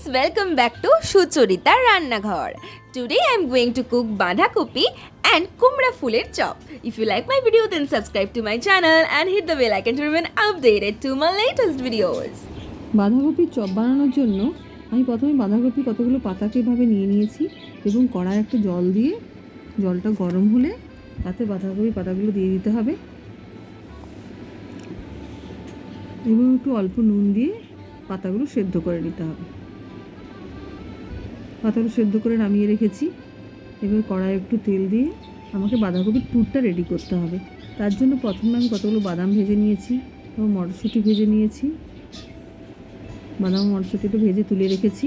friends, welcome back to Sucharita Rannaghar. Today I am going to cook bandha kopi and kumra phuler chop. If you like my video then subscribe to my channel and hit the bell icon to remain updated to my latest videos. বাঁধাকপির chop বানানোর জন্য আমি প্রথমে বাঁধাকপি কতগুলো পাতাকে এভাবে নিয়ে নিয়েছি এবং কড়াই একটু জল দিয়ে জলটা গরম হলে তাতে বাঁধাকপি পাতাগুলো দিয়ে দিতে হবে এবং একটু অল্প নুন দিয়ে পাতাগুলো সেদ্ধ করে নিতে হবে। পাতাগুলো সেদ্ধ করে নামিয়ে রেখেছি। এবার কড়াই একটু তেল দিয়ে আমাকে বাঁধাকপির পুরটা রেডি করতে হবে। তার জন্য প্রথমে আমি কতগুলো বাদাম ভেজে নিয়েছি এবং মটরশুঁটি ভেজে নিয়েছি। বাদাম মটরশুঁটিটা ভেজে তুলে রেখেছি।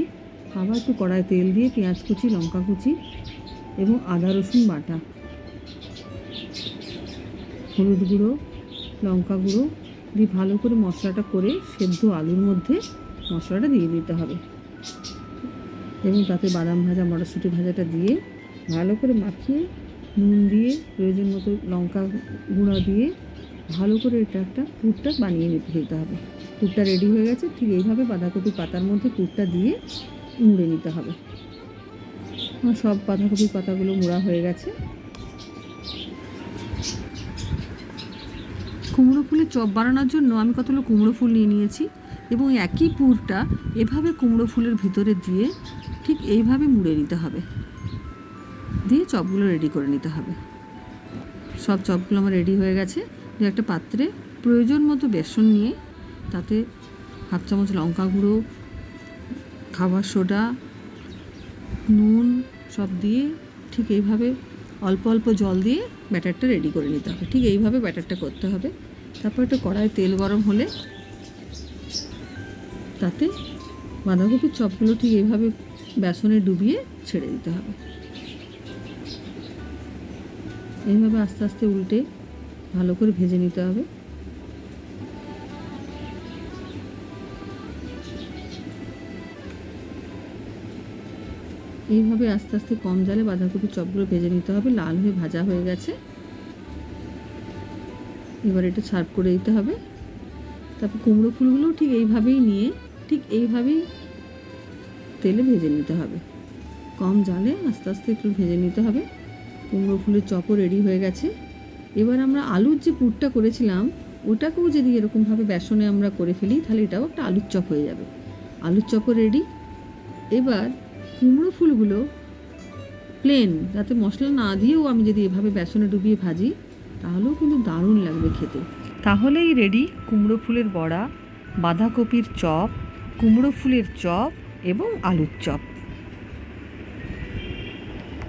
আবার একটু কড়াই তেল দিয়ে পেঁয়াজ কুচি, লঙ্কা কুচি এবং আদা রসুন বাটা, হলুদ গুঁড়ো, লঙ্কা গুঁড়ো দিয়ে ভালো করে মশলাটা করে সেদ্ধ আলুর মধ্যে মশলাটা দিয়ে দিতে হবে এবং তাতে বাদাম ভাজা মটরশুঁটি ভাজাটা দিয়ে ভালো করে মাখিয়ে নুন দিয়ে প্রয়োজন মতো লঙ্কা গুঁড়া দিয়ে ভালো করে এটা একটা পুরটা বানিয়ে নিতে হবে। পুরটা রেডি হয়ে গেছে। ঠিক এইভাবে বাঁধাকপি পাতার মধ্যে পুরটা দিয়ে মুড়ে নিতে হবে। আমার সব বাঁধাকপির পাতাগুলো মুড়া হয়ে গেছে। কুমড়ো ফুলের চপ বানানোর জন্য আমি কতগুলো কুমড়ো ফুল নিয়ে নিয়েছি এবং একই পুরটা এভাবে কুমড়ো ফুলের ভিতরে দিয়ে ঠিক এইভাবে মুড়ে নিতে হবে, দিয়ে চপগুলো রেডি করে নিতে হবে। সব চপগুলো আমার রেডি হয়ে গেছে। দিয়ে একটা পাত্রে প্রয়োজন মতো বেসন নিয়ে তাতে হাফ চামচ লঙ্কা গুঁড়ো, খাবার সোডা, নুন সব দিয়ে ঠিক এইভাবে অল্প অল্প জল দিয়ে ব্যাটারটা রেডি করে নিতে হবে। ঠিক এইভাবে ব্যাটারটা করতে হবে। তারপর একটা কড়াই তেল গরম হলে তাতে বাঁধাকপির চপগুলো ঠিক এইভাবে বেসনে ডুবিয়ে ছেড়ে দিতে হবে। এইভাবে আস্তে আস্তে উল্টে ভালো করে ভেজে নিতে হবে। এইভাবে আস্তে আস্তে কম জালে বাঁধাকপির চপগুলো ভেজে নিতে হবে। লাল হয়ে ভাজা হয়ে গেছে। এবার এটা সার্ভ করে দিতে হবে। তারপর কুমড়ো ফুলগুলোও ঠিক এইভাবেই নিয়ে ঠিক এইভাবেই তেলে ভেজে নিতে হবে। কম জালে আস্তে আস্তে একটু ভেজে নিতে হবে। কুমড়ো ফুলের চপও রেডি হয়ে গেছে। এবার আমরা আলুর যে পুরটা করেছিলাম ওটাকেও যদি এরকমভাবে বেসনে আমরা করে ফেলি তাহলে এটাও একটা আলুর চপ হয়ে যাবে। আলুর চপও রেডি। এবার কুমড়ো ফুলগুলো প্লেন, যাতে মশলা না দিয়েও আমি যদি এভাবে বেসনে ডুবিয়ে ভাজি তাহলেও কিন্তু দারুণ লাগবে খেতে। তাহলেই রেডি কুমড়ো ফুলের বড়া, বাঁধাকপির চপ, কুমড়ো ফুলের চপ এবং আলুর চপ।